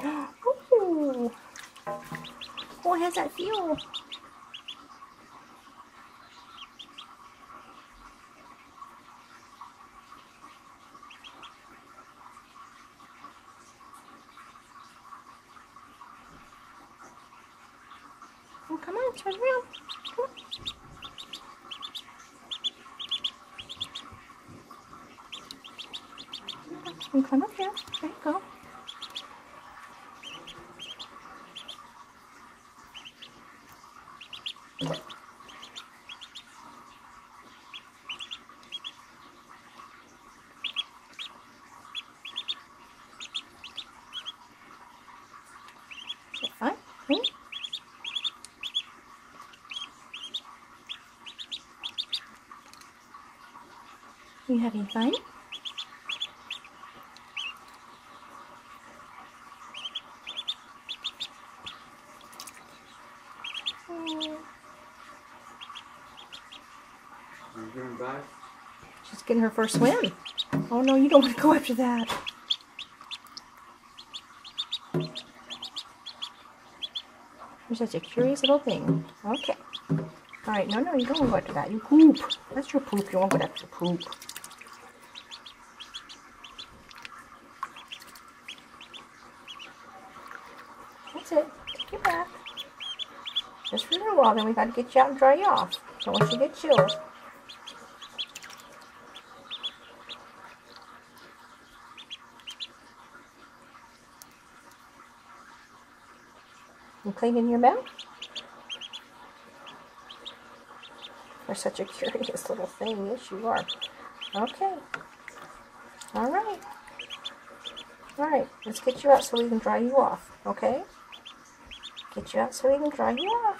Ooh. Oh, how's that feel? Oh, come on, turn around. Come on. You climb up here. There you go. Is it fun? You having fun? She's getting her first swim. Oh no, you don't want to go after that. You're such a curious little thing. Okay. Alright, no, you don't want to go after that. You poop. That's your poop. You won't go after your poop. That's it. Take your bath. Just for a little while, then we got to get you out and dry you off. So once you get chilled. You cleaning your mouth? You're such a curious little thing. Yes, you are. Okay. Alright. Alright, let's get you out so we can dry you off. Okay? Get you out so we can dry you off.